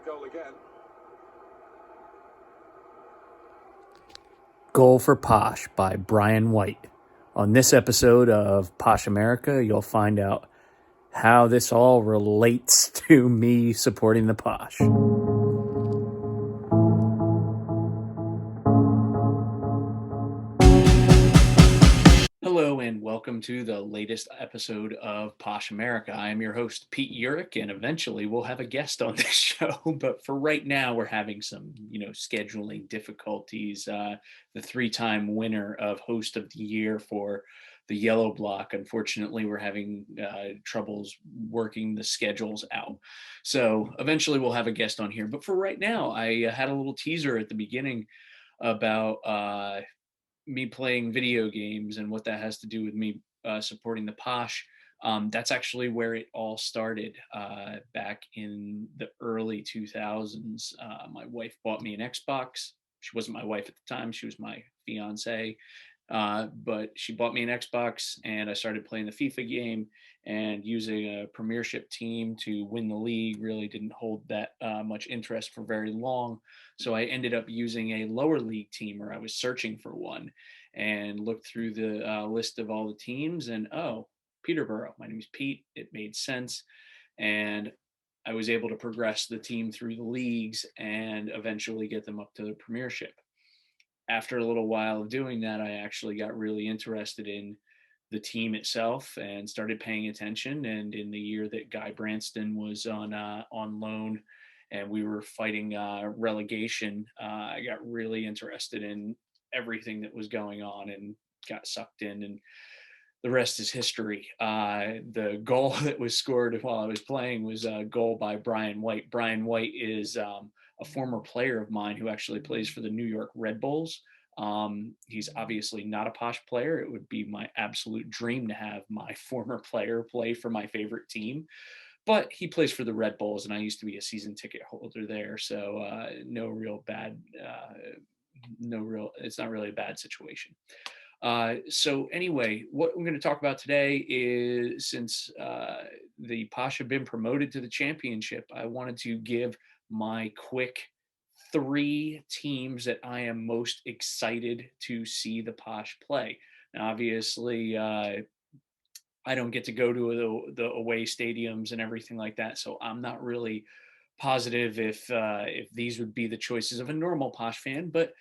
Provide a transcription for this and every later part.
goal again. Goal for Posh by Brian White. On this episode of Posh America, you'll find out how this all relates to me supporting the Posh. Hello and welcome to the latest episode of Posh America. I am your host, Pete Urich, and eventually we'll have a guest on this show. But for right now, we're having some, scheduling difficulties. The three-time winner of Host of the Year for the Yellow Block, unfortunately, we're having troubles working the schedules out. So eventually we'll have a guest on here. But for right now, I had a little teaser at the beginning about me playing video games and what that has to do with me supporting the Posh. That's actually where it all started back in the early 2000s. My wife bought me an Xbox. She wasn't my wife at the time, she was my fiance. But she bought me an Xbox and I started playing the FIFA game, and using a premiership team to win the league really didn't hold that much interest for very long. So I ended up using a lower league team, or I was searching for one, and looked through the list of all the teams, and Peterborough. My name is Pete. It made sense. And I was able to progress the team through the leagues and eventually get them up to the premiership. After a little while of doing that, I actually got really interested in the team itself and started paying attention. And in the year that Guy Branston was on loan and we were fighting relegation, I got really interested in everything that was going on and got sucked in. And the rest is history. The goal that was scored while I was playing was a goal by Brian White. Brian White is a former player of mine who actually plays for the New York Red Bulls. He's obviously not a Posh player. It would be my absolute dream to have my former player play for my favorite team, but he plays for the Red Bulls, and I used to be a season ticket holder there, so it's not really a bad situation. So anyway, what I'm going to talk about today is, since the Posh have been promoted to the championship, I wanted to give my quick three teams that I am most excited to see the Posh play. Now, obviously, I don't get to go to the away stadiums and everything like that, so I'm not really positive if these would be the choices of a normal Posh fan. But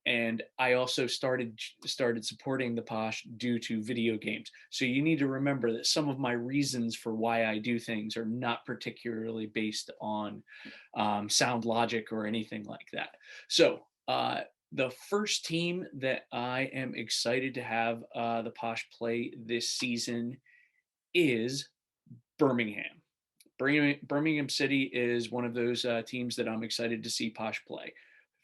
and I also started supporting the Posh due to video games. So you need to remember that some of my reasons for why I do things are not particularly based on sound logic or anything like that. So the first team that I am excited to have the Posh play this season is Birmingham. Birmingham City is one of those teams that I'm excited to see Posh play.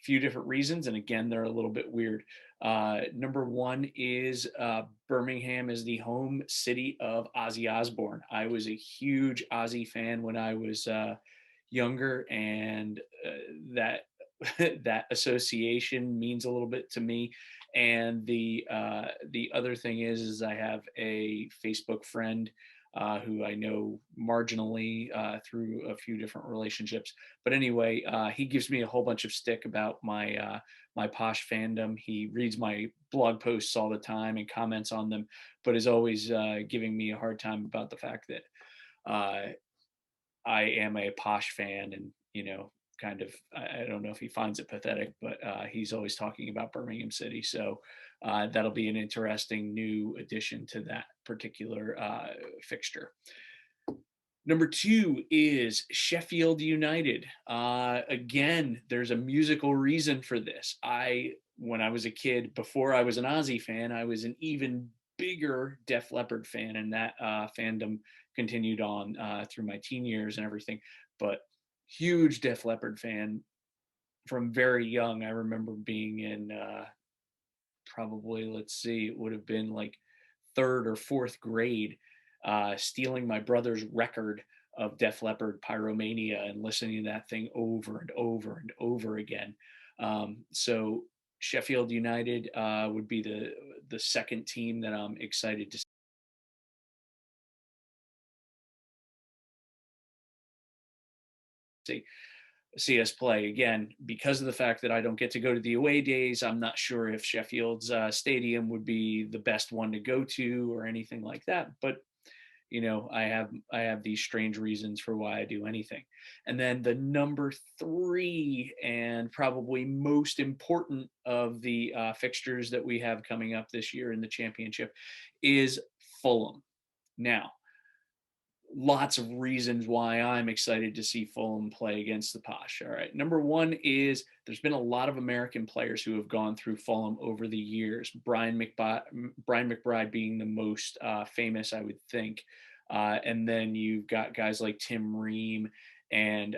A few different reasons, and again, they're a little bit weird. Number one is Birmingham is the home city of Ozzy Osbourne. I was a huge Ozzy fan when I was younger, and that that association means a little bit to me. And the other thing is I have a Facebook friend who I know marginally through a few different relationships. But anyway, he gives me a whole bunch of stick about my Posh fandom. He reads my blog posts all the time and comments on them, but is always giving me a hard time about the fact that I am a Posh fan, and kind of, I don't know if he finds it pathetic, but he's always talking about Birmingham City. So that'll be an interesting new addition to that particular fixture. Number two is Sheffield United. Again, there's a musical reason for this. When I was a kid, before I was an Ozzy fan, I was an even bigger Def Leppard fan, and that fandom continued on through my teen years and everything. But huge Def Leppard fan from very young. I remember being in probably, let's see, it would have been like third or fourth grade, stealing my brother's record of Def Leppard Pyromania and listening to that thing over and over and over again. So Sheffield United would be the second team that I'm excited to see. see us play. Again, because of the fact that I don't get to go to the away days, I'm not sure if Sheffield's stadium would be the best one to go to or anything like that. But I have these strange reasons for why I do anything. And then the number three and probably most important of the fixtures that we have coming up this year in the championship is Fulham. Now, lots of reasons why I'm excited to see Fulham play against the Posh. All right. Number one is there's been a lot of American players who have gone through Fulham over the years. Brian McBride being the most famous, I would think. And then you've got guys like Tim Ream and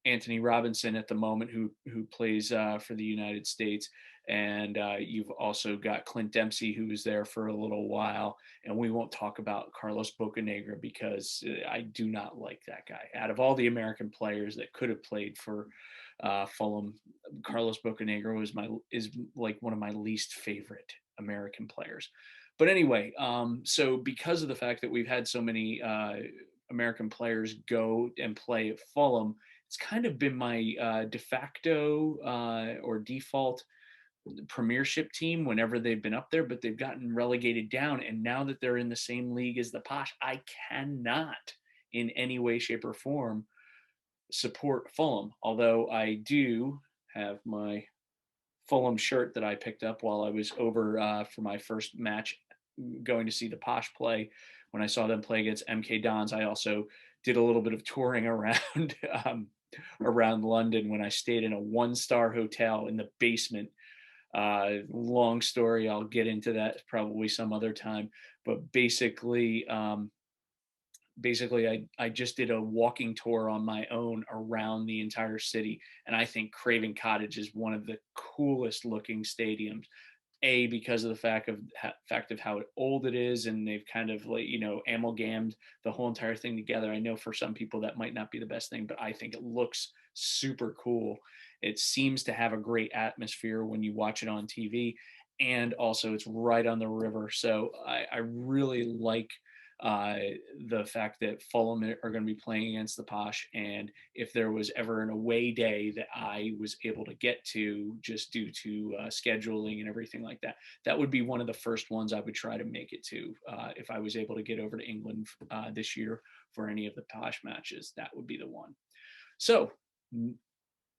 Anthony Robinson at the moment, who plays for the United States, and you've also got Clint Dempsey, who was there for a little while. And we won't talk about Carlos Bocanegra because I do not like that guy. Out of all the American players that could have played for Fulham, Carlos Bocanegra is like one of my least favorite American players. But anyway, so because of the fact that we've had so many American players go and play at Fulham, it's kind of been my de facto or default premiership team whenever they've been up there, but they've gotten relegated down. And now that they're in the same league as the Posh, I cannot in any way, shape, or form support Fulham. Although I do have my Fulham shirt that I picked up while I was over for my first match going to see the Posh play. When I saw them play against MK Dons, I also did a little bit of touring around around London when I stayed in a one-star hotel in the basement. Long story, I'll get into that probably some other time. But basically I just did a walking tour on my own around the entire city, and I think Craven Cottage is one of the coolest looking stadiums. Because of the fact of how old it is, and they've kind of like amalgamed the whole entire thing together. I know for some people that might not be the best thing, but I think it looks super cool. It seems to have a great atmosphere when you watch it on TV, and also it's right on the river. So I really like uh, the fact that Fulham are going to be playing against the Posh. And if there was ever an away day that I was able to get to just due to scheduling and everything like that, that would be one of the first ones I would try to make it to. If I was able to get over to England this year for any of the Posh matches, that would be the one. So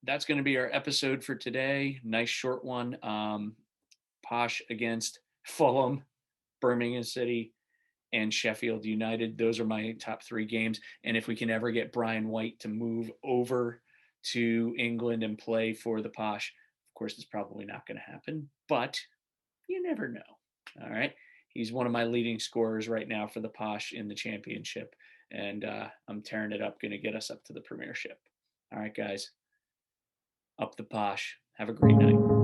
that's going to be our episode for today. Nice short one. Posh against Fulham, Birmingham City, and Sheffield United. Those are my top three games. And if we can ever get Brian White to move over to England and play for the Posh, of course, it's probably not going to happen, but you never know. All right. He's one of my leading scorers right now for the Posh in the championship. And I'm tearing it up, going to get us up to the premiership. All right, guys. Up the Posh. Have a great night.